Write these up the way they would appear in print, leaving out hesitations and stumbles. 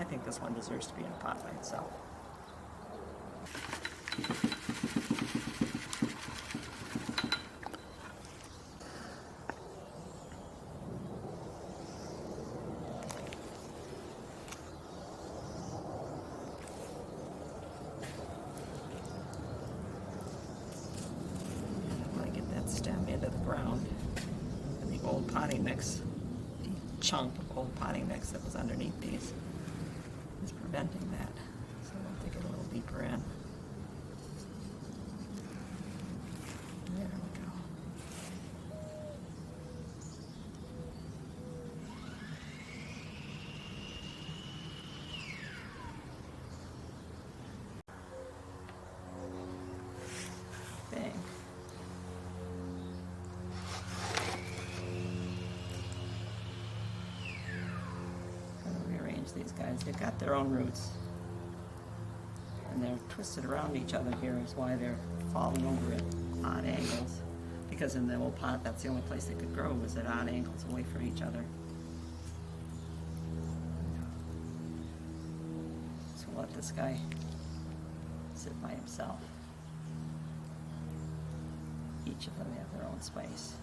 I think this one deserves to be in a pot by itself. Stem into the ground, and the old potting mix, the chunk of old potting mix that was underneath these is preventing that. So we'll dig it a little deeper in. There we go. Bang. These guys, they've got their own roots, and they're twisted around each other. Here is why they're falling over at odd angles, because in the old pot, that's the only place they could grow, was at odd angles away from each other. So let this guy sit by himself. Each of them have their own space.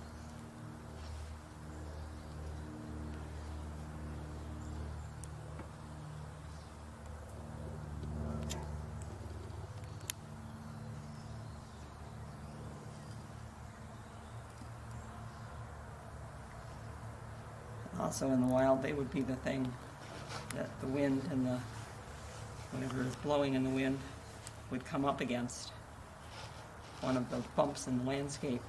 Also in the wild, they would be the thing that the wind and the whatever is blowing in the wind would come up against, one of those bumps in the landscape,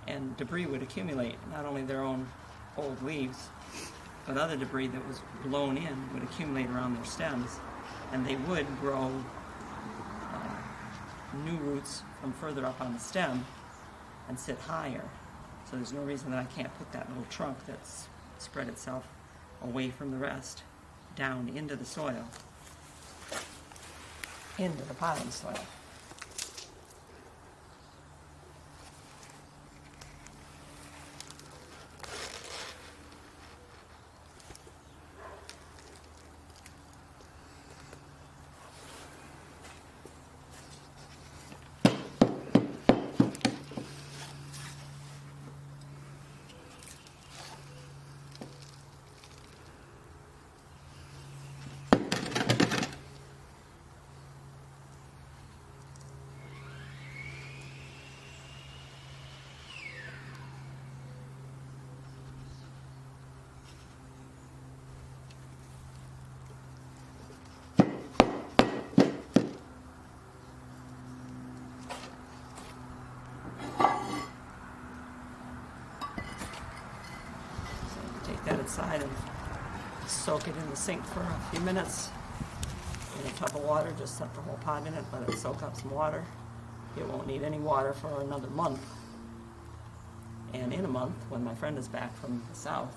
and debris would accumulate, not only their own old leaves, but other debris that was blown in would accumulate around their stems, and they would grow new roots from further up on the stem and sit higher. So there's no reason that I can't put that little trunk that's spread itself away from the rest down into the soil, into the potting soil. That inside and soak it in the sink for a few minutes in a tub of water. Just set the whole pot in it, let it soak up some water. It won't need any water for another month. And in a month, when my friend is back from the south,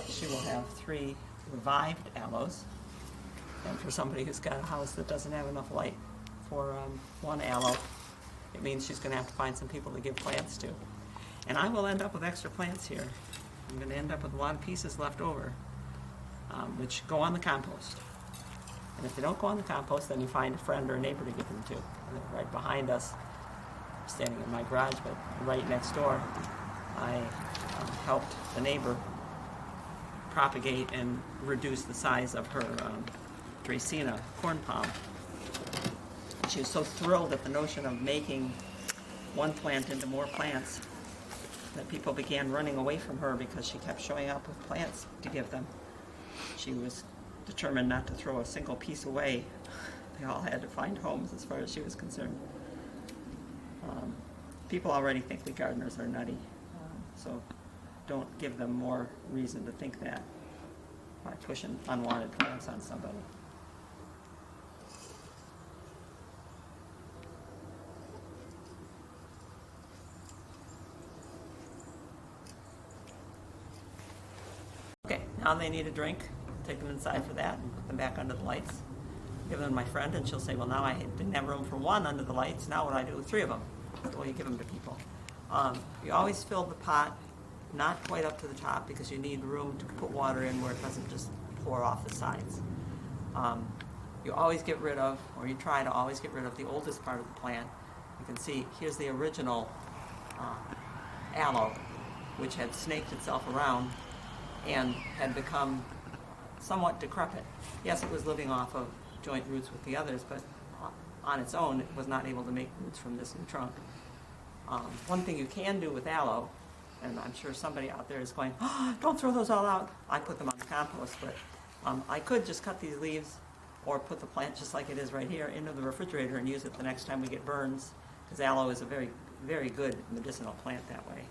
she will have 3 revived aloes. And for somebody who's got a house that doesn't have enough light for 1 aloe, it means she's going to have to find some people to give plants to. And I will end up with extra plants here. I'm going to end up with a lot of pieces left over, which go on the compost. And if they don't go on the compost, then you find a friend or a neighbor to give them to. And they're right behind us, standing in my garage, but right next door, I helped the neighbor propagate and reduce the size of her Dracaena corn palm. She was so thrilled at the notion of making one plant into more plants that people began running away from her because she kept showing up with plants to give them. She was determined not to throw a single piece away. They all had to find homes as far as she was concerned. People already think we gardeners are nutty, so don't give them more reason to think that by pushing unwanted plants on somebody. Now they need a drink, take them inside for that and put them back under the lights. Give them to my friend and she'll say, well, now I didn't have room for 1 under the lights, now what do I do with 3 of them? That's the way you give them to people. You always fill the pot not quite up to the top because you need room to put water in where it doesn't just pour off the sides. You always get rid of, or you try to always get rid of the oldest part of the plant. You can see here's the original aloe, which had snaked itself around and had become somewhat decrepit. Yes, it was living off of joint roots with the others, but on its own, it was not able to make roots from this new trunk. One thing you can do with aloe, and I'm sure somebody out there is going, oh, don't throw those all out. I put them on the compost, but I could just cut these leaves or put the plant just like it is right here into the refrigerator and use it the next time we get burns, because aloe is a very, very good medicinal plant that way.